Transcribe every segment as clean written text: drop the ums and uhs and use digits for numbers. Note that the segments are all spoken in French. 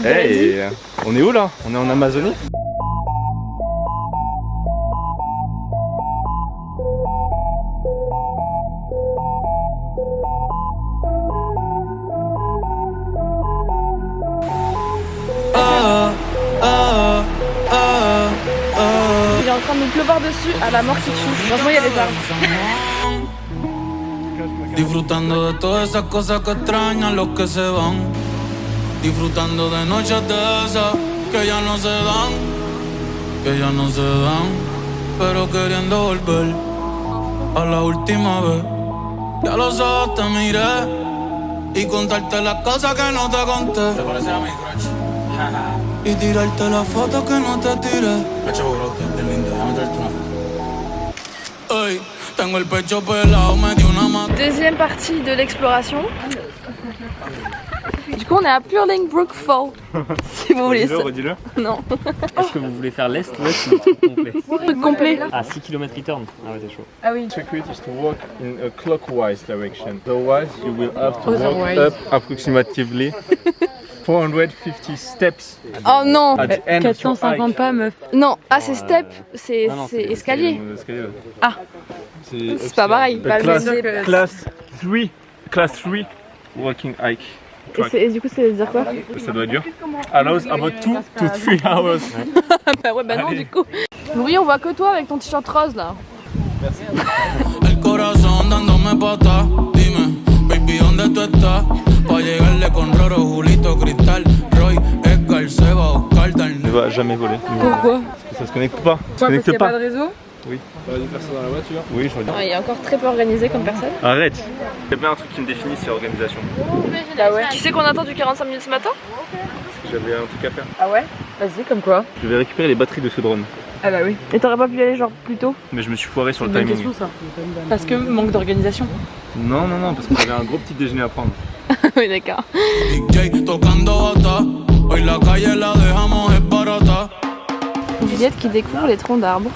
Hey, on est où là? On est en Amazonie? Il est en train de nous pleuvoir dessus à la mort qui tue. Franchement, il y a les arbres. Disfrutando de todas esas cosas que extrañan los que se van. Disfrutando de noches de esas que ya no se dan, que ya no se dan. Pero queriendo volver a la última vez. Ya los ojos te miré y contarte las cosas que no te conté. ¿Te parece a mi crush? Y tirarte las fotos que no te tiré. Pecho brote, es lindo, déjame traerte una foto. Ey, tengo el pecho pelado, me dio una mano. Deuxième partie de l'exploration. Du coup, on est à Purling Brook Fall. Si vous voulez ça. Redis-le. Non. Est-ce que vous voulez faire l'est, l'ouest ou le truc complet? Truc complet. Ah, 6 km return. Ah ouais, c'est chaud. Ah oui. The secret is to walk in a clockwise direction. Otherwise, you will have to walk Otherwise. up approximately 450 steps. Oh non. At the end of your 450 hike. pas, meuf. Non. Ah, c'est step. C'est Non, non, escalier. L'escalier, ouais. Ah. C'est pas pareil. Pas le Class, même. class 3 walking hike. Et du coup, ça veut dire quoi? Ça doit être dur. Allows about 2 to 3 hours. Bah ouais, bah non, du coup. Oui, on voit que toi avec ton t-shirt rose là. El corazón dándome patas. Dime, baby, ¿dónde tú estás? Pa' llegarle con Roro, Julito, Cristal, Roy, Edgar, Seba, Oscar, Ne Darnell. va jamais voler. Pourquoi? Ça se connecte pas. Ça se Parce qu'il connecte n'y a pas pas. de réseau? Oui. On va aller faire ça dans la voiture. Oui, je regarde. Il est encore très peu organisé comme personne. Arrête. Il y a bien un truc qui me définit, c'est l'organisation. Bah ouais. Qui c'est qu'on attend du 45 minutes ce matin? J'avais un truc à faire. Ah ouais? Vas-y, comme quoi? Je vais récupérer les batteries de ce drone. Ah bah oui. Et t'aurais pas pu y aller genre plus tôt? Mais je me suis foiré sur le Bonne timing. question ça. Parce que manque d'organisation. Non, non, non, parce que j'avais un gros petit déjeuner à prendre. Oui, d'accord. DJ tocando bata. Hoy la calle la dejamos es barata. Juliette qui découvre les troncs d'arbres.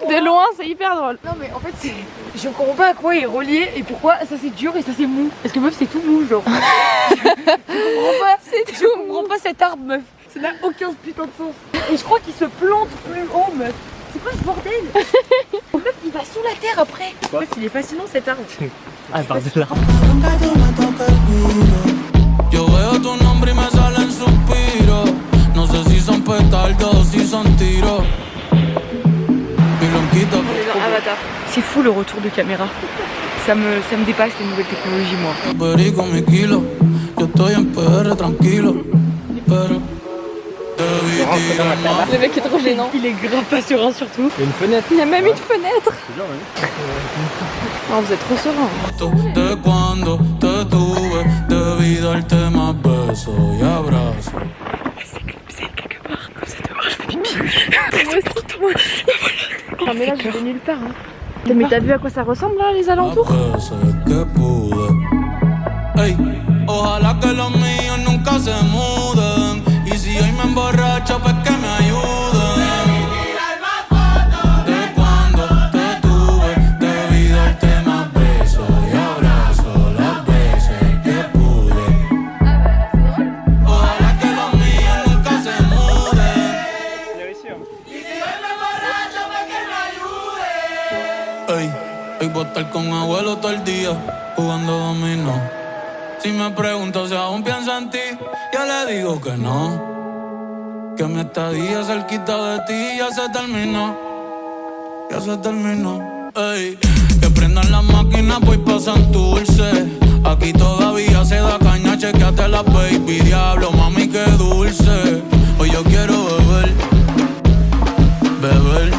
De loin, c'est hyper drôle. Non mais en fait c'est... Je comprends pas à quoi il est relié et pourquoi ça c'est dur et ça c'est mou. Parce que meuf c'est tout mou genre. Je comprends pas. Je comprends pas cet arbre meuf. Ça n'a aucun putain de sens. Et je crois qu'il se plante plus haut meuf. C'est quoi ce bordel? Meuf il va sous la terre après. Meuf il est fascinant cet arbre. Ah, par de là. Yo veo tu nombre y me salen suspiros. No sé si son petardos o si son tiros. Mi lonquita. On est dans Avatar. C'est fou le retour de caméra. Ça me dépasse les nouvelles technologies moi. Perico mi kilo. Yo estoy en PR tranquilo. Pero debí tirar más. Le mec est trop gênant. Il est grave pas serein surtout. Il y a une fenêtre. Il y a même une fenêtre. C'est bien, oui. Oh, vous êtes trop serein. De cuando te tuve, debí darte más besos y abrazos. Moi aussi. Ah mais là je vais nulle part. Hein. Mais t'as vu à quoi ça ressemble là les alentours? Veces que pude. Ey, ojalá que los míos nunca se muden. Y si hoy me emborracho, pues que me ayuden. De cuando te tuve, debí darte más besos y abrazos las veces que pude. Ojalá que los míos nunca se muden. Y si hoy me emborracho, pues que me ayuden. Ey, hoy voy a estar con abuelo todo el día jugando dominó. Si me pregunto si aún pienso en ti, yo le digo que no. Que mi estadía cerquita de ti ya se terminó. Ya se terminó. Ey, que prendan las máquinas, voy pa' Santurce. Aquí todavía se da caña, chequeate la baby. Diablo, mami, qué dulce. Hoy yo quiero beber, beber,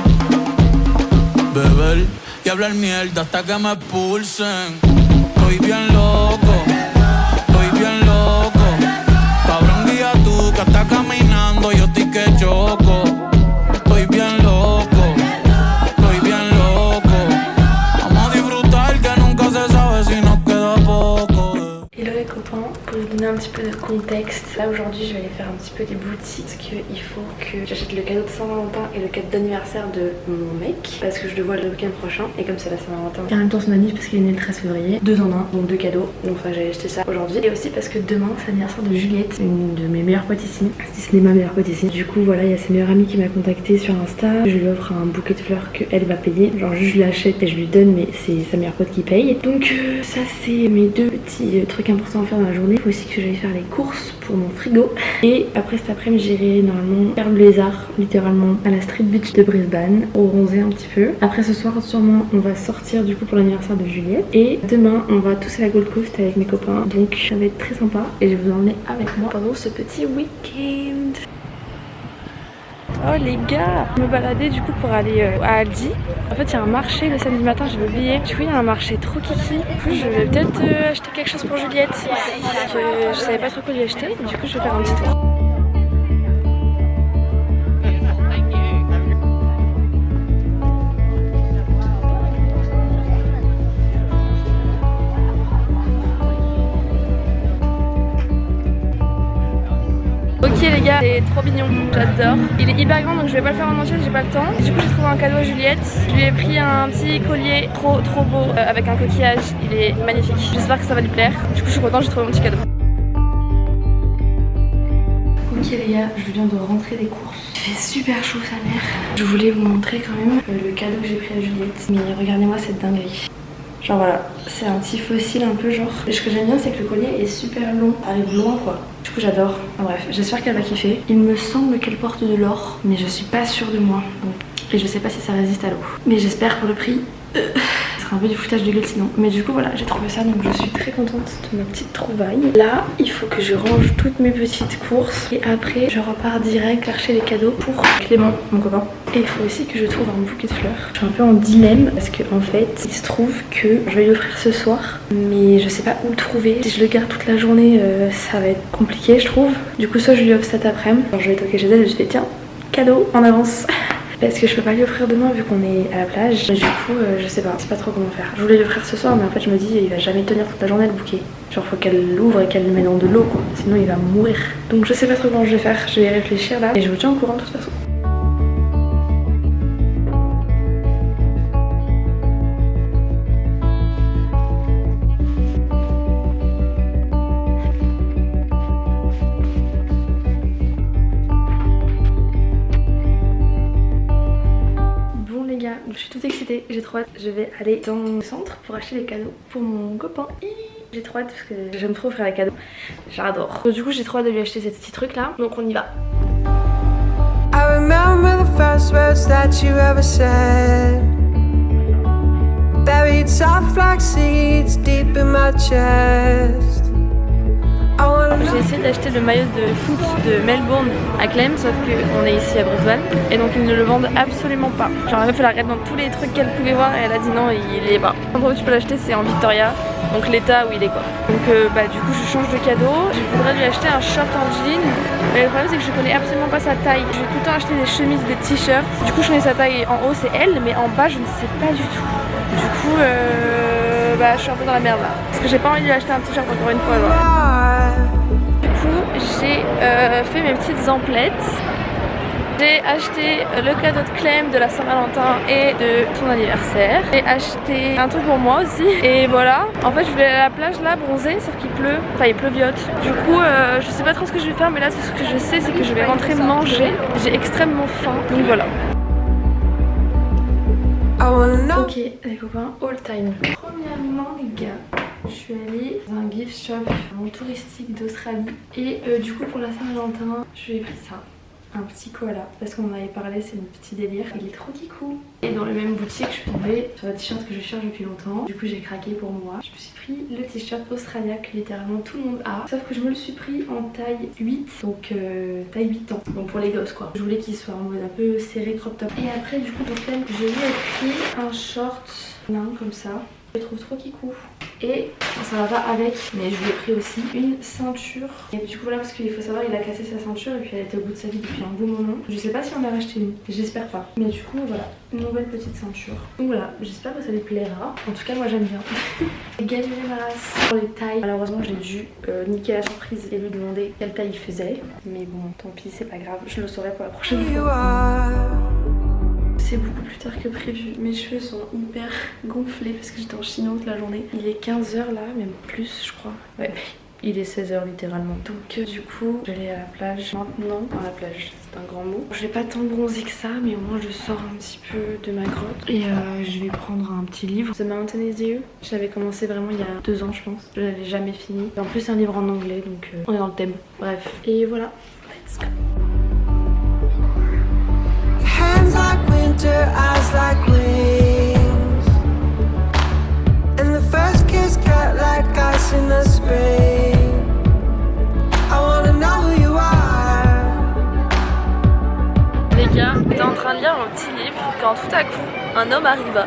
beber y hablar mierda hasta que me expulsen. Estoy bien loco, estoy bien loco. Cabrón, guía tú que estás caminando, yo estoy que choco. Estoy bien loco, estoy bien loco. Vamos a disfrutar que nunca se sabe si nos queda poco. Hello les copains, pour vous donner un petit petit peu de contexte. Là aujourd'hui je vais aller faire un petit peu des boutiques parce qu'il faut que j'achète le cadeau de Saint-Valentin et le cadeau d'anniversaire de mon mec parce que je le vois le week-end prochain et comme c'est la Saint-Valentin et en même temps son anniversaire parce qu'il est né le 13 février, 2 en 1, donc 2 cadeaux, donc enfin j'ai acheté ça aujourd'hui et aussi parce que demain c'est l'anniversaire de Juliette, une de mes meilleures potes ici, si ce n'est ma meilleure pote ici. Du coup voilà, il y a ses meilleures amies qui m'a contacté sur Insta, je lui offre un bouquet de fleurs qu'elle va payer, genre juste je l'achète et je lui donne mais c'est sa meilleure pote qui paye. Donc ça c'est mes 2 petits trucs importants à faire dans la journée. Il faut aussi que j'aille faire les courses pour mon frigo et après cet après-midi j'irai normalement faire le lézard littéralement à la street beach de Brisbane pour bronzer un petit peu. Après ce soir sûrement on va sortir du coup pour l'anniversaire de Juliette et demain on va tous à la Gold Coast avec mes copains, donc ça va être très sympa et je vais vous emmener avec moi pendant ce petit week-end. Oh les gars, je me baladais du coup pour aller à Aldi. En fait il y a un marché le samedi matin, j'avais oublié. Du coup il y a un marché trop kiki. Du coup je vais peut-être acheter quelque chose pour Juliette. Je savais pas trop quoi lui acheter. Du coup je vais faire un petit tour. Ok les gars, c'est trop mignon, j'adore. Il est hyper grand donc je vais pas le faire en entier, j'ai pas le temps. Du coup j'ai trouvé un cadeau à Juliette. Je lui ai pris un petit collier trop beau avec un coquillage, il est magnifique. J'espère que ça va lui plaire. Du coup je suis contente, j'ai trouvé mon petit cadeau. Ok les gars, je viens de rentrer des courses. Il fait super chaud sa mère. Je voulais vous montrer quand même le cadeau que j'ai pris à Juliette. Mais regardez-moi cette dinguerie. Genre voilà, c'est un petit fossile un peu genre. Et ce que j'aime bien c'est que le collier est super long, arrive loin quoi. Du coup j'adore. Enfin, bref, j'espère qu'elle va kiffer. Il me semble qu'elle porte de l'or, mais je suis pas sûre de moi. Donc, et je sais pas si ça résiste à l'eau. Mais j'espère pour le prix. Ce serait un peu du foutage de gueule sinon. Mais du coup voilà, j'ai trouvé ça donc je suis très contente de ma petite trouvaille. Là, il faut que je range toutes mes petites courses. Et après, je repars direct chercher les cadeaux pour Clément, mon copain. Et il faut aussi que je trouve un bouquet de fleurs. Je suis un peu en dilemme parce que en fait, il se trouve que je vais lui offrir ce soir. Mais je sais pas où le trouver. Si je le garde toute la journée, ça va être compliqué je trouve. Du coup, soit je lui offre cet après-midi. Quand je vais toquer chez elle, je lui fais tiens, cadeau en avance. Parce que je peux pas lui offrir demain vu qu'on est à la plage. Du coup je sais pas trop comment faire. Je voulais lui offrir ce soir mais en fait je me dis il va jamais tenir toute la journée le bouquet. Genre faut qu'elle l'ouvre et qu'elle le mette dans de l'eau quoi. Sinon il va mourir. Donc je sais pas trop comment je vais faire. Je vais y réfléchir là et je vous tiens au courant de toute façon. Je suis toute excitée, j'ai trop hâte. Je vais aller dans le centre pour acheter les cadeaux pour mon copain. J'ai trop hâte parce que j'aime trop offrir les cadeaux. J'adore. Du coup j'ai trop hâte de lui acheter ces petits trucs là. Donc on y va. I remember the first words that you ever said. Buried soft like seeds deep in my chest. J'ai essayé d'acheter le maillot de foot de Melbourne à Clem, sauf qu'on est ici à Brisbane et donc ils ne le vendent absolument pas. Genre la meuf elle regarde dans tous les trucs qu'elle pouvait voir et elle a dit non, il est pas. L'endroit où tu peux l'acheter c'est en Victoria, donc l'état où il est quoi. Donc du coup je change de cadeau, je voudrais lui acheter un short en jean, mais le problème c'est que je connais absolument pas sa taille. Je vais tout le temps acheter des chemises, des t-shirts. Du coup je connais sa taille en haut c'est elle, mais en bas je ne sais pas du tout. Du coup je suis un peu dans la merde là, parce que j'ai pas envie de lui acheter un t-shirt encore une fois genre. J'ai fait mes petites emplettes. J'ai acheté le cadeau de Clem de la Saint-Valentin et de son anniversaire. J'ai acheté un truc pour moi aussi. Et voilà. En fait je voulais aller à la plage là bronzer sauf qu'il pleut. Enfin il pleuviote. Du coup je sais pas trop ce que je vais faire mais là tout ce que je sais c'est que je vais rentrer manger. J'ai extrêmement faim. Donc voilà. Ok les copains, all time. Premièrement les gars, je suis allée dans un gift shop vraiment touristique d'Australie. Et du coup pour la Saint-Valentin, je lui ai pris ça. Un petit koala, parce qu'on en avait parlé, c'est notre petit délire. Il est trop kikou. Et dans la même boutique, je suis tombée sur le t-shirt que je cherche depuis longtemps. Du coup j'ai craqué pour moi. Je me suis pris le t-shirt Australia que littéralement tout le monde a. Sauf que je me le suis pris en taille 8, donc taille 8 ans. Donc pour les gosses quoi. Je voulais qu'il soit en mode un peu serré crop top. Et après du coup pour Clem, je lui ai pris un short nain comme ça. Je trouve trop kikou. Et ça va pas avec, mais je lui ai pris aussi une ceinture. Et du coup voilà, parce qu'il faut savoir, il a cassé sa ceinture et puis elle était au bout de sa vie depuis un bon moment. Je sais pas si on a racheté une, j'espère pas. Mais du coup voilà, une nouvelle petite ceinture. Donc voilà, j'espère que ça lui plaira. En tout cas moi j'aime bien. J'ai galéré ma race pour les tailles. Malheureusement j'ai dû niquer la surprise et lui demander quelle taille il faisait. Mais bon, tant pis, c'est pas grave, je le saurai pour la prochaine fois. C'est beaucoup plus tard que prévu. Mes cheveux sont hyper gonflés parce que j'étais en chignon toute la journée. Il est 15h là, même plus je crois. Ouais, il est 16h littéralement. Donc du coup, je vais aller à la plage maintenant. Enfin, la plage, c'est un grand mot. Je vais pas tant bronzer que ça, mais au moins je sors un petit peu de ma grotte. Et je vais prendre un petit livre. The Mountain is You. Je l'avais commencé vraiment il y a 2 ans je pense. Je l'avais jamais fini. Et en plus c'est un livre en anglais, donc on est dans le thème. Bref. Et voilà. Let's go. Hands like winter, eyes like wings, and the first kiss cut like ice in the spring. I wanna know who you are. Les gars, j'étais en train de lire mon petit livre quand tout à coup un homme arriva.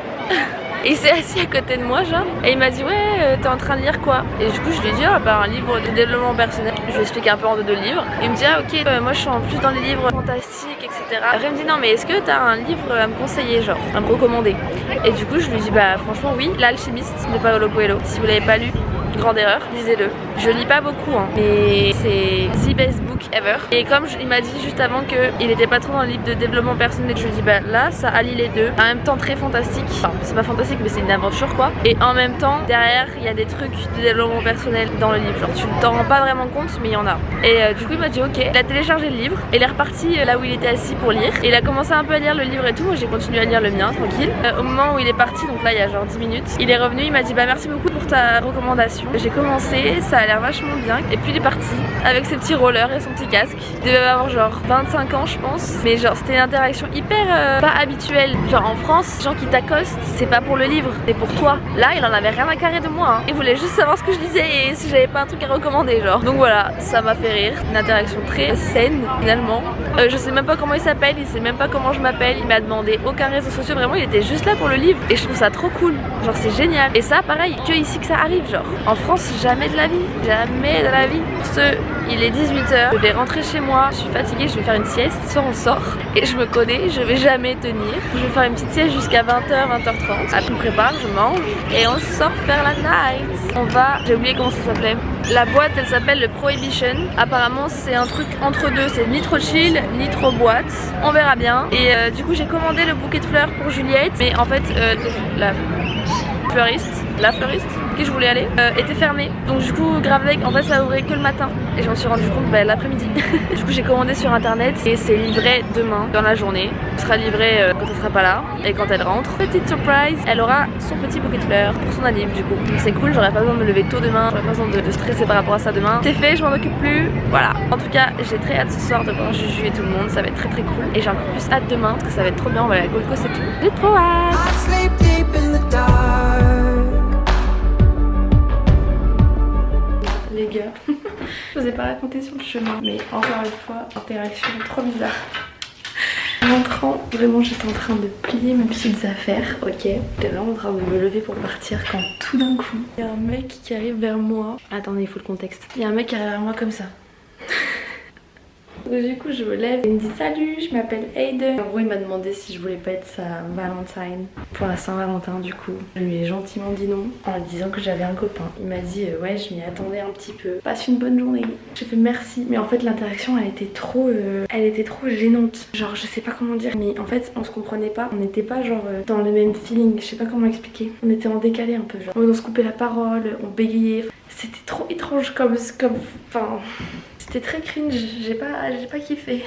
Et il s'est assis à côté de moi genre et il m'a dit ouais t'es en train de lire quoi? Et du coup je lui ai dit ah bah un livre de développement personnel. Je lui ai expliqué un peu en 2 livres. Il me dit ah ok moi je suis en plus dans les livres fantastiques etc. Après il me dit non mais est-ce que t'as un livre à me conseiller genre à me recommander? Et du coup je lui ai dit bah franchement oui, L'Alchimiste de Paulo Coelho. Si vous l'avez pas lu, grande erreur, lisez-le. Je lis pas beaucoup hein, mais c'est the best book ever. Et comme il m'a dit juste avant qu'il était pas trop dans le livre de développement personnel, je lui ai dit bah là ça allie les deux. En même temps très fantastique, enfin c'est pas fantastique mais c'est une aventure quoi. Et en même temps derrière il y a des trucs de développement personnel dans le livre. Genre tu t'en rends pas vraiment compte mais il y en a. Et du coup il m'a dit ok, il a téléchargé le livre et il est reparti là où il était assis pour lire. Et il a commencé un peu à lire le livre et tout. Moi j'ai continué à lire le mien tranquille. Au moment où il est parti, donc là il y a genre 10 minutes, il est revenu, il m'a dit bah merci beaucoup pour ta recommandation. J'ai commencé, ça a l'air vachement bien. Et puis il est parti avec ses petits rollers et son petit casque. Il devait avoir genre 25 ans je pense. Mais genre c'était une interaction hyper pas habituelle. Genre en France, les gens qui t'accostent, c'est pas pour le livre, c'est pour toi. Là il en avait rien à carrer de moi hein. Il voulait juste savoir ce que je disais et si j'avais pas un truc à recommander genre. Donc voilà, ça m'a fait rire. Une interaction très saine finalement. Je sais même pas comment il s'appelle, il sait même pas comment je m'appelle. Il m'a demandé aucun réseau social, vraiment il était juste là pour le livre. Et je trouve ça trop cool. Genre c'est génial. Et ça pareil, que ici que ça arrive genre. En France jamais de la vie. Jamais de la vie. Pour ceux, il est 18h, je vais rentrer chez moi, je suis fatiguée, je vais faire une sieste, soit on sort, et je me connais, je vais jamais tenir. Je vais faire une petite sieste jusqu'à 20h, 20h30. Après je me prépare, je mange, et on sort faire la night. On va, j'ai oublié comment ça s'appelait. La boîte elle s'appelle le Prohibition. Apparemment c'est un truc entre deux, c'est ni trop chill, ni trop boîte. On verra bien. Et du coup j'ai commandé le bouquet de fleurs pour Juliette, mais en fait la fleuriste qui je voulais aller était fermée. Donc du coup Gravedec en fait ça ouvrait que le matin et je m'en suis rendu compte l'après-midi. Du coup j'ai commandé sur internet et c'est livré demain dans la journée. Ce sera livré quand elle sera pas là et quand elle rentre. Petite surprise, elle aura son petit bouquet de fleurs pour son anniv du coup. Donc c'est cool, j'aurai pas besoin de me lever tôt demain, j'aurai pas besoin de stresser par rapport à ça demain. C'est fait, je m'en occupe plus. Voilà. En tout cas j'ai très hâte ce soir de voir Juju et tout le monde, ça va être très cool. Et j'ai encore plus hâte demain parce que ça va être trop bien, on va aller à Gold Coast et tout. J'ai trop hâte. I sleep deep in the dark. Les gars, je vous ai pas raconté sur le chemin, mais encore une fois, interaction trop bizarre. En rentrant, vraiment j'étais en train de plier mes petites affaires, ok. J'étais vraiment en train de me lever pour partir quand tout d'un coup, il y a un mec qui arrive vers moi. Attendez, il faut le contexte. Il y a un mec qui arrive vers moi comme ça. Donc, du coup je me lève, il me dit salut, je m'appelle Aiden. En gros il m'a demandé si je voulais pas être sa Valentine pour la Saint-Valentin. Du coup je lui ai gentiment dit non en lui disant que j'avais un copain. Il m'a dit ouais je m'y attendais un petit peu, passe une bonne journée. J'ai fait merci, mais en fait l'interaction elle était trop gênante. Genre je sais pas comment dire, mais en fait on se comprenait pas, on n'était pas genre dans le même feeling, je sais pas comment expliquer. On était en décalé un peu, genre on se coupait la parole, on bégayait. C'était trop étrange comme enfin... C'était très cringe, j'ai pas kiffé.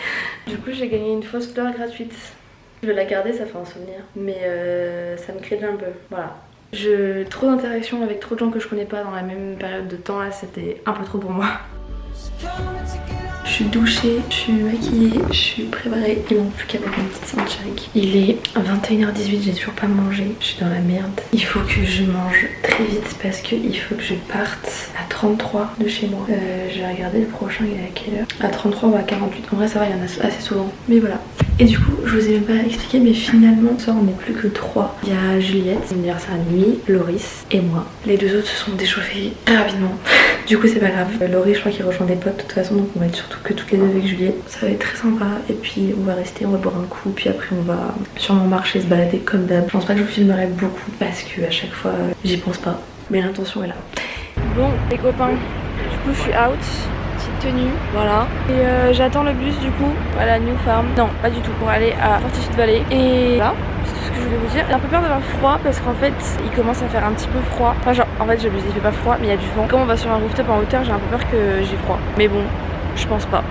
Du coup j'ai gagné une fausse fleur gratuite. Je vais la garder, ça fait un souvenir. Mais ça me cringe un peu, voilà. Trop d'interactions avec trop de gens que je connais pas dans la même période de temps là, c'était un peu trop pour moi. Je suis douchée, je suis maquillée, je suis préparée. Il manque plus qu'à mettre une petite sunshine. Il est 21h18, j'ai toujours pas mangé. Je suis dans la merde. Il faut que je mange très vite parce qu'il faut que je parte à 33 de chez moi. Je vais regarder le prochain, il est à quelle heure? À 33 ou à 48. En vrai ça va, il y en a assez souvent. Mais voilà. Et du coup, je vous ai même pas expliqué, mais finalement, ce soir on n'est plus que 3. Il y a Juliette, anniversaire à nuit, Loris et moi. Les deux autres se sont déchauffés très rapidement. Du coup, c'est pas grave. Loris, je crois qu'il rejoint des potes de toute façon, donc on va être surtout que toutes les deux avec Juliette. Ça va être très sympa. Et puis, on va rester, on va boire un coup. Puis après, on va sûrement marcher, se balader comme d'hab. Je pense pas que je vous filmerai beaucoup parce que à chaque fois, j'y pense pas. Mais l'intention est là. Bon, les copains, du coup, je suis out. Tenue, voilà. Et j'attends le bus du coup à la New Farm. Non, pas du tout, pour aller à Fortitude Valley. Et voilà, c'est tout ce que je voulais vous dire. J'ai un peu peur d'avoir froid parce qu'en fait, il commence à faire un petit peu froid. Enfin, genre, en fait, j'abuse, il fait pas froid, mais il y a du vent. Comme on va sur un rooftop en hauteur, j'ai un peu peur que j'ai froid. Mais bon, je pense pas.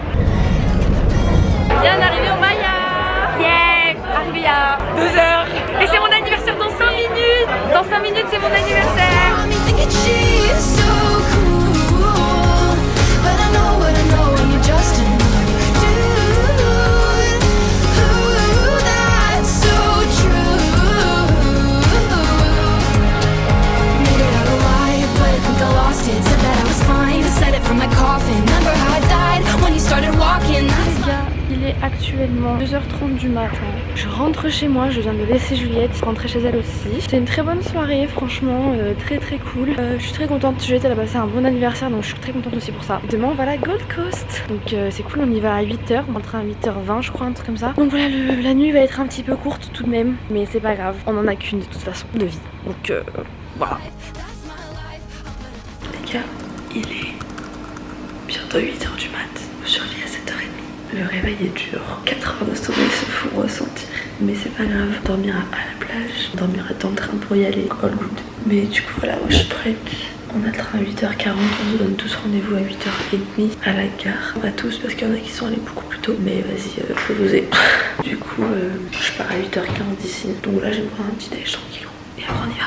Bien arrivé au Maya. Yeah, arrivé il y a 2 heures. Et c'est mon anniversaire dans 5 minutes. Dans 5 minutes, c'est mon anniversaire. But I know what I know when you're just another dude. That's so true. Made it out alive, but I think I lost it. Said that I was fine, said it from my coffin. Remember how I died when you started walking. Les gars, il est actuellement 2h30 du matin. Je rentre chez moi, je viens de laisser Juliette rentrer chez elle aussi. C'était une très bonne soirée, franchement, très cool. Je suis très contente, Juliette elle a passé un bon anniversaire, donc je suis très contente aussi pour ça. Demain on va à la Gold Coast, donc c'est cool, on y va à 8h, on rentre à 8h20 je crois, un truc comme ça. Donc voilà, la nuit va être un petit peu courte tout de même, mais c'est pas grave, on en a qu'une de toute façon de vie. Donc voilà. Les gars, il est bientôt 8h du mat, on survit à 7h30. Le réveil est dur, 4 heures de sommeil se font ressentir. Mais c'est pas grave, on dormira à la plage, on dormira dans le train pour y aller, all good. Mais du coup voilà, moi je suis prête. On a le train à 8h40, on se donne tous rendez-vous à 8h30 à la gare. Pas tous parce qu'il y en a qui sont allés beaucoup plus tôt, mais vas-y, faut doser. Du coup, je pars à 8h15 d'ici. Donc là je vais prendre un petit déj tranquille. Et après on y va.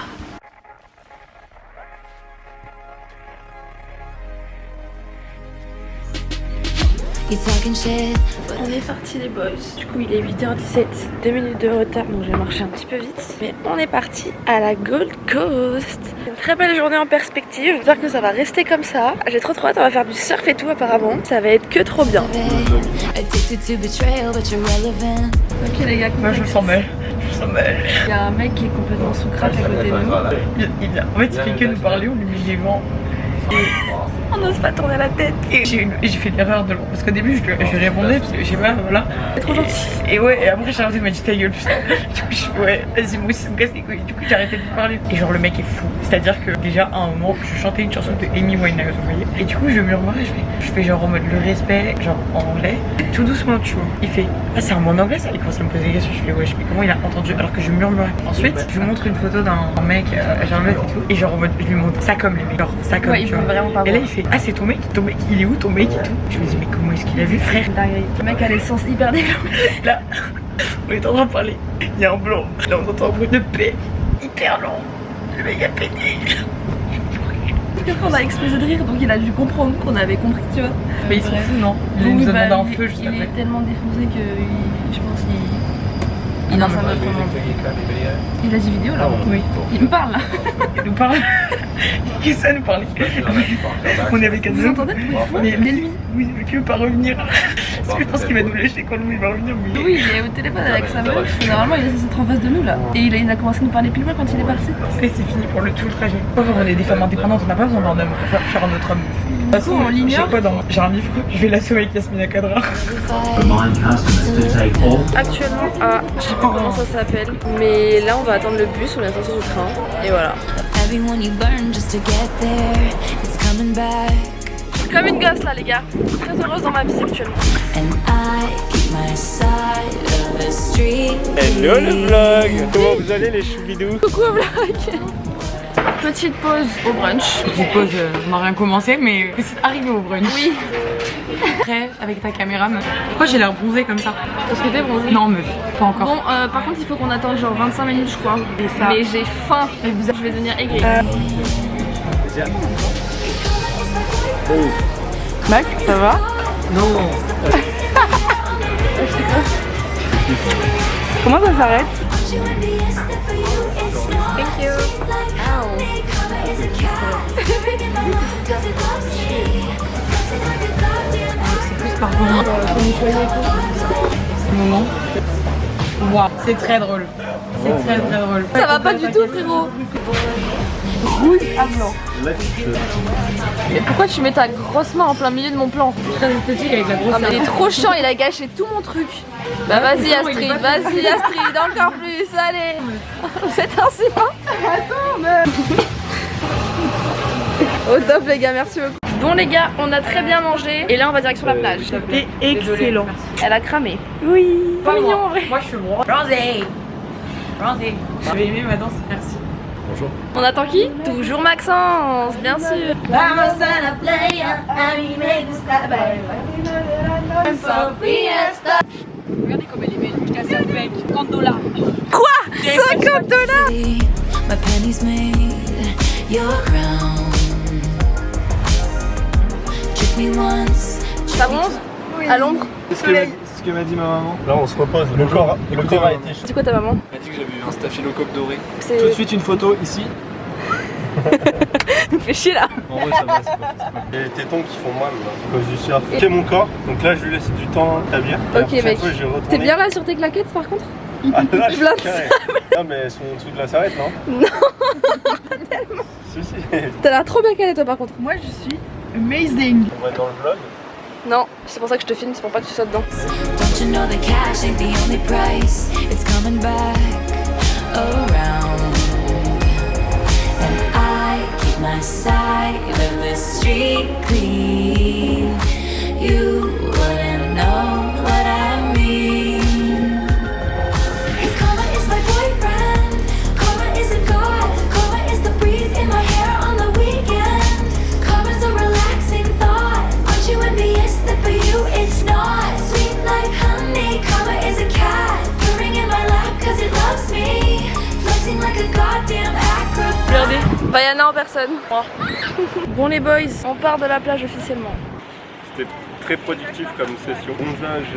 On est parti les boys. Du coup il est 8h17, 2 minutes de retard donc j'ai marché un petit peu vite. Mais on est parti à la Gold Coast. Une très belle journée en perspective. J'espère que ça va rester comme ça. J'ai trop hâte, on va faire du surf et tout apparemment. Ça va être que trop bien. Ok les gars, Moi je me sens mal. Il y a un mec qui est complètement sous crack à côté de nous. Il vient. En fait, il fait que nous parler, on lui met des vents. On n'ose pas tourner la tête. Et j'ai fait l'erreur de. Parce qu'au début, je lui répondais, parce que je sais pas, voilà. C'est trop gentil. Et ouais, et après, Charlotte m'a dit ta gueule, putain. Du coup, je suis ouais, vas-y, moi aussi, ça me casse les couilles. Du coup, j'ai arrêté de lui parler. Et genre, le mec est fou. C'est-à-dire que déjà, à un moment, je chantais une chanson de Amy Winehouse, vous voyez. Et du coup, je murmurais, je fais genre en mode le respect, genre en anglais. Tout doucement, tu vois. Il fait, ah, c'est un mot en anglais ça. Il commence à me poser des questions. Je fais, ouais, je sais comment il a entendu alors que je murmurais. Ensuite, je lui montre une photo d'un mec, Charlotte et tout. Et genre en mode, je lui montre ça comme les mecs. Genre, ça comme, ouais, tu vois. Vraiment pas et là, il fait, ah, c'est ton mec, il est où ton mec et tout. Je me dis, mais comment est-ce qu'il a vu, frère? Le mec a les sens hyper développés. Là, on est en train de parler. Il y a un blanc. Là, on entend un bruit de paix hyper lent. Le mec a pété. Après, on a explosé de rire, donc il a dû comprendre qu'on avait compris, tu vois. Mais il s'en fout, non? Il nous a demandé un feu juste il après. est tellement défoncé que je pense qu'il lance un autre monde. Il a dit vidéo là? Oui. Il me parle là. Il nous parle. Qu'est-ce que ça nous parlait? On est avec un Vous entendez le bruit de fond? Mais lui. Oui, mais qui veut pas revenir. Parce que je pense qu'il va nous lâcher quand lui il va revenir. Mais... Oui, il est au téléphone avec sa meuf. Normalement, il est censé être en face de nous là. Et il a commencé à nous parler plus loin quand il est parti. Et c'est fini pour tout le trajet. On est des femmes indépendantes, on n'a pas besoin d'un homme pour faire un autre homme. De toute façon, on l'ignore. J'ai un livre, je vais l'assommer avec Yasmina Kadra. Actuellement à, je sais pas comment ça s'appelle, mais là on va attendre le bus, on est à sortir du train. Et voilà. Je suis comme une gosse là les gars. Je suis très heureuse dans ma vie actuellement. Hello le vlog. Comment vous allez les choubidous? Coucou au vlog. Petite pause au brunch. Petite pause, on n'a rien commencé, mais c'est arrivé au brunch. Oui. Après, avec ta caméra, pourquoi j'ai l'air bronzée comme ça? Parce que t'es bronzée. Non, mais pas encore. Bon, par contre, il faut qu'on attende genre 25 minutes, je crois. Et ça. Mais j'ai faim. Je vais devenir aigrie. Mac, ça va? Non. Comment ça s'arrête? Thank you. C'est plus par moment. Moment. Waouh, c'est très drôle. C'est très drôle. Ça va pas du tout, frérot. Rouge à blanc. Mais pourquoi tu mets ta grosse main en plein milieu de mon plan? Très esthétique avec la grosse Ah, mais il est trop chiant, il a gâché tout mon truc. Bah vas-y Astrid, vas-y Astrid, encore plus, allez. Vous êtes insupportable. Attends, mais... Au top les gars, merci beaucoup. Bon les gars, on a très bien mangé et là on va direction la plage. C'était excellent. Elle a cramé. Oui. Pas mignon en vrai. Moi je suis roi. Bronzé. Bronzé. J'avais aimé ma danse, merci. Bonjour. On attend qui? Toujours Maxence, bien sûr. Regardez comme elle est belle. Je casse avec 50 $. Quoi? 50 $? My pennies made your crown. Trick me once. Ça bronze? Oui. À l'ombre? C'est ce que m'a dit ma maman. Là on se repose, le corps a été chaud. C'est quoi ta maman? Elle m'a dit que j'avais eu un staphylocoque doré. C'est... Tout de suite une photo ici. Tu me fais chier là. En vrai ça va, c'est pas Il y a les tétons qui font mal là, à cause du surf. C'est mon corps, donc là je lui laisse du temps à établir. Ok mec, t'es bien là sur tes claquettes par contre? Ah là je suis Blinde. carré. Non mais elles sont en dessous de la sarrette non? Non. Si si. T'as l'air trop bien calé toi par contre. Moi je suis amazing. On va être dans le vlog. Non, c'est pour ça que je te filme, c'est pour pas que tu sois dedans. Don't you know the cash ain't the only price? It's coming back around. And I keep my side of the street clean. You wouldn't know what I mean. 'Cause karma is my boyfriend. Karma is a god. Karma is the breeze in my hair on the weekend. Karma's a relaxing thought. Aren't you envious that for you it's not? Sweet like honey. Karma is a cat. Purring in my lap 'cause it loves me. Flexing like a goddamn acrobat. Regardez, Vaiana en personne. Bon les boys, on part de la plage officiellement. C'était très productif comme session. Bronzage,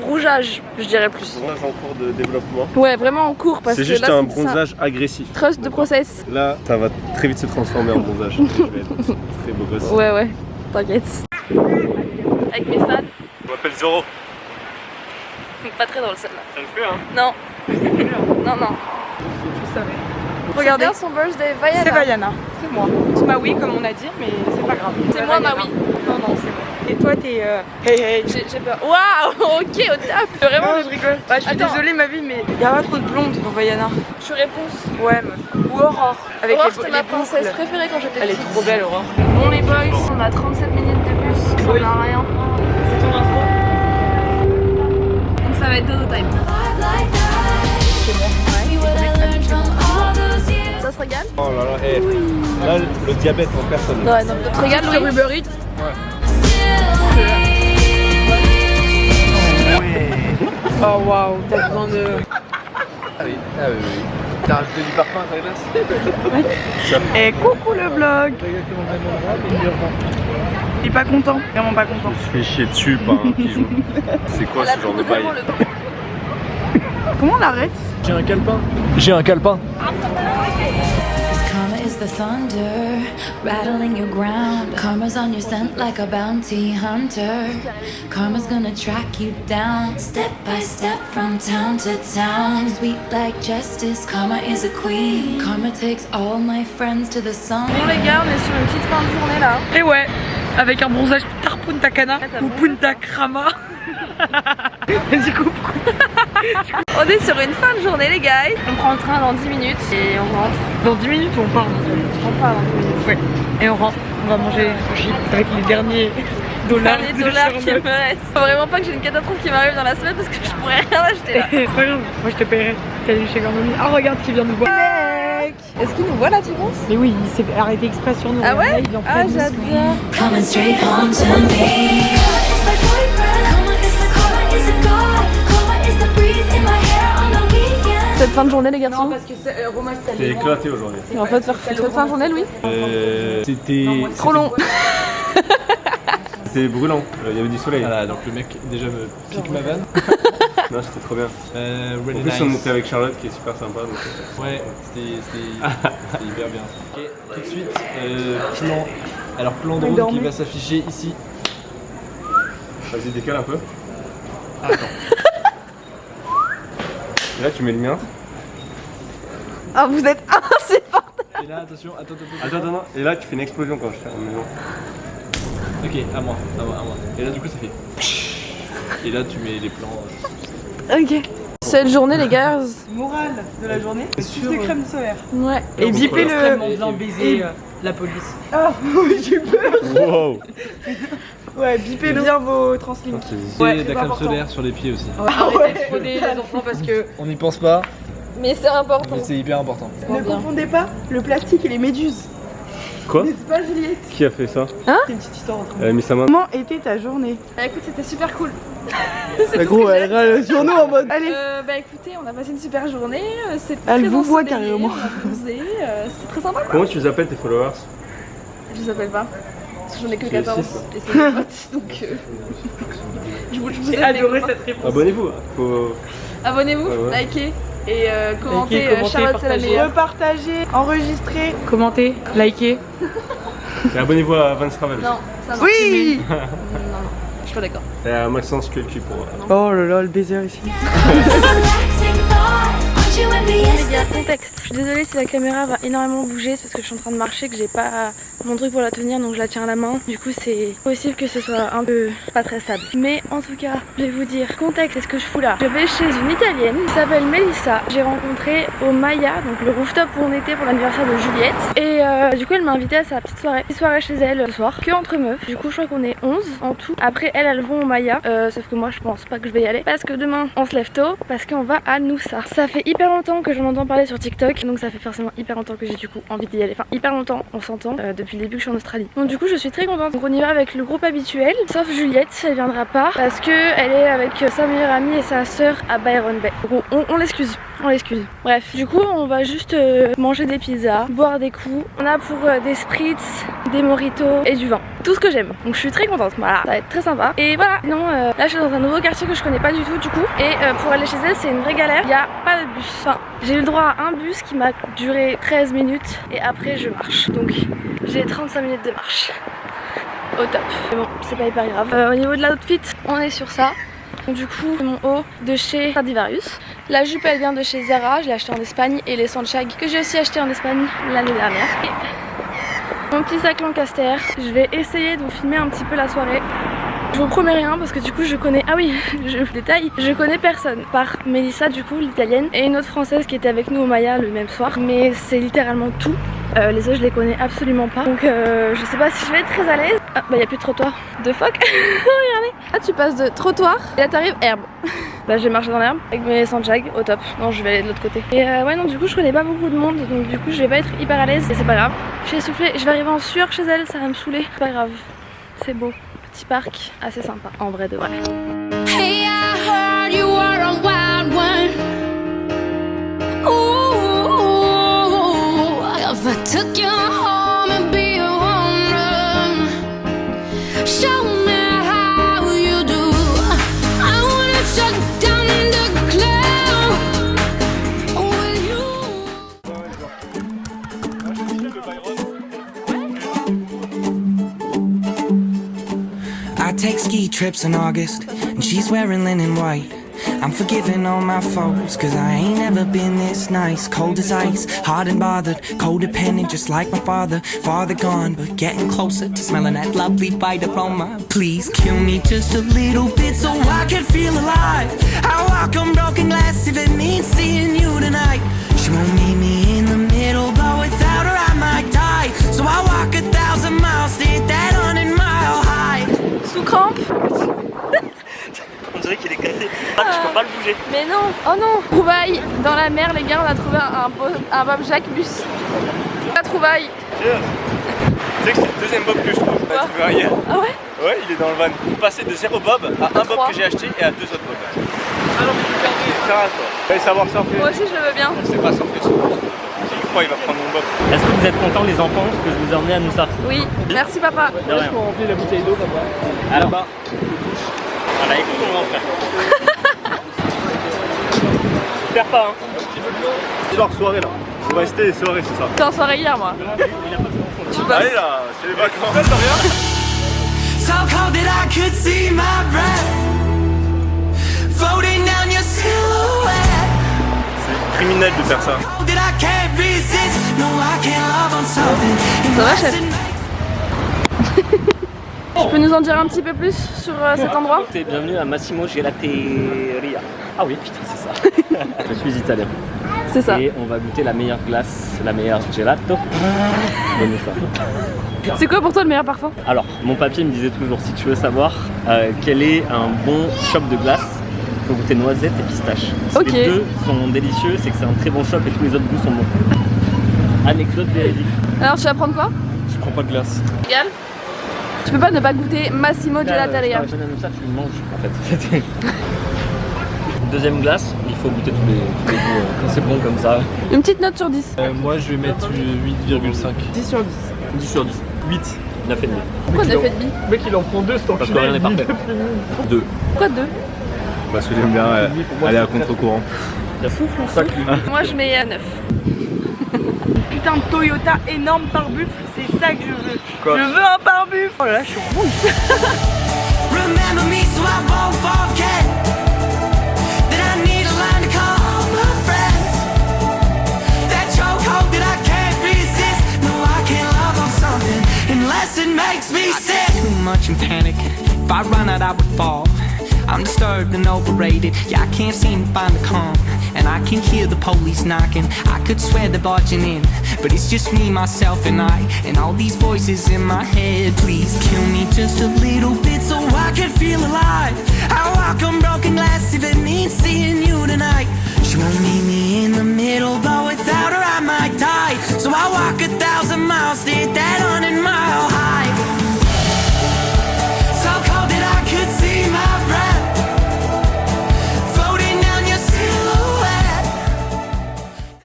Rougeage, je dirais plus. bronzage en cours de développement. Ouais, vraiment en cours parce que C'est juste là un c'est ça. bronzage agressif. Trust de process. Là, ça va très vite se transformer en bronzage. Je vais être très beau gosse. Ouais, ouais, t'inquiète. Avec mes fans, Je m'appelle Zoro. pas très drôle celle-là. Ça le fait hein? Non. Non, non. Je savais. Regardez son birthday, Vaiana. C'est Vaiana, c'est moi. C'est ma oui comme on a dit, mais c'est pas grave. C'est moi, ma oui. Non, non, c'est moi. Et toi, t'es hey hey. J'ai peur. Waouh, ok, au top. Vraiment, Non, je rigole. Bah, je suis Attends. désolée, ma vie, mais y'a pas trop de blondes dans Vaiana. je réponse. Ouais, meuf. Ou Aurore. Avec Aurore, les, c'était les ma princesse boucles. préférée quand j'étais Elle est petite. trop belle, Aurore. Bon les boys, on a 37 minutes de bus, ça Oui. n'a rien. C'est ton intro. Donc ça va être dodo time. Vibe like that. Ask me what I learned from all those years. Ça se régale? Oh là là, hey. Là le diabète en personne. Ouais, non, ça se régale Sur Louis. Uber Eats. Oh waouh, t'as besoin de. Ah oui, T'as rajouté du parfum à ta glace? Et coucou le vlog. Il est pas content, vraiment pas content. Je fais chier dessus par un pigeon. C'est quoi Elle a ce genre pris de bail? vraiment le... Comment on l'arrête? J'ai un calepin. J'ai un calepin. 'Cause karma is the thunder, rattling your ground. Karma's on your scent like a bounty hunter. Karma's gonna track you down, step by step from town to town. Sweet like justice, karma is a queen. Karma takes all my friends to the sun. Bon les gars, on est sur une petite fin de journée là. Et ouais, avec un bronzage Tar Punta Cana t'as ou bon. Punta Crama. Vas-y, coupe. On est sur une fin de journée les gars. On prend le train dans 10 minutes et on rentre. Dans 10 minutes, on part dans 10 minutes. On part dans 10 minutes. Ouais. Et on rentre, on va manger sushi avec les derniers dollars. Les de dollars qui Charlotte. me restent. Faut vraiment pas que j'ai une catastrophe qui m'arrive dans la semaine parce que je pourrais rien acheter là. C'est pas grave, moi je te paierai. T'es allé chez Garnomie. Ah, regarde qui vient nous voir. Est-ce qu'il nous voit là tu penses? Mais oui, il s'est arrêté exprès sur nous. Ah ouais? Là, il vient Ah près de nous. j'adore. Coming straight home to me. Karma is my boyfriend. Karma is a god. Karma is the breeze in my hair on the weekend. Cette fin de journée les Non, garçons. parce que Romain T'es c'était éclaté aujourd'hui. En fait faire cette fin de journée Louis. C'était Trop long. C'était brûlant, il y avait du soleil. Voilà, donc le mec déjà me pique ma vanne. Non, c'était trop bien. Really En plus, nice. on était avec Charlotte qui est super sympa. Donc... Ouais, c'était hyper bien. Ok, tout de suite, plan. Alors, plan de route qui va s'afficher ici. Vas-y, décale un peu. Ah, attends. Et là, tu mets le mien. Ah, vous êtes insupportable. Et là, attention, attends. Attends. Et là, tu fais une explosion quand je fais un maison. Ok, à moi. Et là, du coup, ça fait. Et là, tu mets les plans. Ok. Cette journée, les gars. Morale de la journée, plus de crème solaire. Ouais. Et bipez le. Extrêmement bien baiser la police. Ah, j'ai peur. Wow. Ouais, bipez bien vos translimes. Et Ouais, de la c'est crème important. solaire sur les pieds aussi. Arrêtez de frauder les enfants parce que On n'y pense pas, Mais c'est important. mais c'est hyper important. ne confondez pas le plastique et les méduses. Quoi? N'est-ce pas, Juliette? Qui a fait ça? C'est une petite histoire entre nous. Elle a mis sa main. Comment était ta journée? Bah écoute, c'était super cool. Bah gros, elle râle sur nous en mode. Allez. Bah écoutez, on a passé une super journée. C'est Elle très vous voit ensoleillé, carrément. on a posé, c'était très sympa. Comment tu les appelles tes followers? Je les appelle pas. Parce que j'en ai que C'est 14 six. et c'est mes potes. Donc je vous J'ai aime, adoré les copains. cette réponse. Abonnez-vous. Faut... Abonnez-vous, Ouais. likez et commentez. Likez, commentez, Charlotte, c'est la partagez. meilleure. Repartagez, enregistrez, commentez, likez. Et abonnez-vous à Van Travel. Non, ça non. Oui. Non, je suis pas d'accord. Et à Maxence que le cul pour. Oh là là, le baiser ici. Les gars, contexte. Je suis désolée si la caméra va énormément bouger, c'est parce que je suis en train de marcher, que j'ai pas mon truc pour la tenir, donc je la tiens à la main. Du coup, c'est possible que ce soit un peu pas très stable. Mais en tout cas, je vais vous dire, contexte, qu'est-ce que je fous là? Je vais chez une Italienne qui s'appelle Melissa. J'ai rencontré au Maya, donc le rooftop où on était pour l'anniversaire de Juliette. Et du coup, elle m'a invité à sa petite soirée chez elle ce soir, que entre meufs. Du coup, je crois qu'on est 11 en tout. Après, elles vont au Maya, sauf que moi, je pense pas que je vais y aller parce que demain, on se lève tôt, parce qu'on va à Noosa. Ça fait hyper longtemps que j'en entends parler sur TikTok, donc ça fait forcément hyper longtemps que j'ai du coup envie d'y aller. Enfin, hyper longtemps, on s'entend, depuis le début que je suis en Australie. Donc du coup, je suis très contente. Donc on y va avec le groupe habituel, sauf Juliette, elle viendra pas parce que elle est avec sa meilleure amie et sa sœur à Byron Bay. Donc on l'excuse. On l'excuse. Bref, du coup, on va juste manger des pizzas, boire des coups. On a pour des spritz, des mojitos et du vin. Tout ce que j'aime. Donc je suis très contente. Voilà, ça va être très sympa. Et voilà, non, là je suis dans un nouveau quartier que je connais pas du tout du coup. Et pour aller chez elle, c'est une vraie galère. Il n'y a pas de bus. Enfin, j'ai eu le droit à un bus qui m'a duré 13 minutes et après je marche. Donc j'ai 35 minutes de marche. Au top. Mais bon, c'est pas hyper grave. Au niveau de l'outfit, on est sur ça. Donc du coup, mon haut de chez Stradivarius. La jupe, elle vient de chez Zara, je l'ai acheté en Espagne. Et les Sanchag que j'ai aussi acheté en Espagne l'année dernière. Et mon petit sac Lancaster. Je vais essayer de vous filmer un petit peu la soirée. Je vous promets rien parce que du coup je connais, ah oui, je détaille, je connais personne par Melissa du coup, l'italienne, et une autre française qui était avec nous au Maya le même soir, mais c'est littéralement tout. Les autres je les connais absolument pas, donc je sais pas si je vais être très à l'aise. Ah bah y a plus de trottoir, de fuck. Regardez, là tu passes de trottoir et là t'arrives herbe. Bah je vais marcher dans l'herbe avec mes Sanchag au top. Non, je vais aller de l'autre côté. Et ouais, non, du coup je connais pas beaucoup de monde, donc du coup je vais pas être hyper à l'aise et c'est pas grave. Je suis essoufflée, je vais arriver en sueur chez elle, ça va me saouler. C'est pas grave, c'est beau. Petit parc assez sympa, en vrai de vrai. Hey, I heard you were a wild one. Ooh, if I took you home and be a home run, show me how you do. I wanna shut down the club with you. I take ski trips in August, and she's wearing linen white. I'm forgiving all my faults, cause I ain't ever been this nice. Cold as ice, hard and bothered, codependent just like my father. Father gone, but getting closer to smelling that lovely white aroma. Please kill me just a little bit so I can feel alive. I walk on broken glass if it means seeing you tonight. She won't meet me in the middle, but without her I might die. So I walk 1,000 miles to hit that 100-mile high. Sous crampe. On dirait qu'il est cassé. Ah, tu peux pas le bouger. Mais non, oh non. Trouvaille dans la mer, les gars, on a trouvé un Bob Jacques bus. La trouvaille. Cheers. Tu sais que c'est le deuxième bob que je trouve. On a trouvé un hier. Ah ouais? Ouais, il est dans le van. On est passé de 0 bob à un bob que j'ai acheté et à 2 autres bobs. Ah non, mais tu le garder. Vous allez savoir surfer. Moi aussi je le veux bien. Je sais pas surfer. Je crois qu'il va prendre mon bob. Est-ce que vous êtes contents, les enfants, que je vous ai emmené à Noosa? Oui, merci papa. De rien. On remplit la bouteille d'eau, papa. Alors, voilà, écoute ton grand frère. Perds pas, hein. Soir, soirée là. On va rester les soirées, c'est ça. J'étais en soirée hier moi. Allez là, c'est les vacances. T'as rien? So cold that I could see my breath floating down your silhouette. de faire ça. Ça va, chef? Tu peux nous en dire un petit peu plus sur cet endroit? Bienvenue à Massimo Gelateria. Ah oui, putain, c'est ça. Je suis italien. C'est ça. Et on va goûter la meilleure glace, la meilleure gelato. C'est quoi pour toi le meilleur parfum? Alors, mon papier me disait toujours, si tu veux savoir quel est un bon shop de glace, il faut goûter noisette et pistache. Si Ok. les deux sont délicieux, c'est que c'est un très bon shop et tous les autres goûts sont bons. Anecdote véridique. Alors tu vas prendre quoi? Je prends pas de glace. Égal. Tu peux pas ne pas goûter Massimo Gelateria. Je donne ça, tu le manges en fait. Deuxième glace, il faut goûter tous les goûts quand c'est bon comme ça. Une petite note sur 10. Moi je vais mettre 8,5. 10 sur 10. 10 sur 10. 8. 9,5. Pourquoi 9,5? Mec il en prend 2 cet Parce que rien n'est parfait. 2. Pourquoi 2? Parce que j'aime bien aller à contre-courant. Moi je mets 9. Putain de Toyota énorme pare-buffle, c'est ça que je veux. Je veux un pare-buffle. Oh là là, je suis rouge. Remember me so I won't forget that I need a line to call my friends. That chokehold that I can't resist. No, I can't love on something unless it makes me sick. Too much in panic. If I run out, I would fall. I'm disturbed and overrated. Yeah, I can't seem to find the calm. And I can hear the police knocking. I could swear they're barging in, but it's just me, myself, and I, and all these voices in my head. Please kill me just a little bit so I can feel alive. I walk on broken glass if it means seeing you tonight. She won't meet me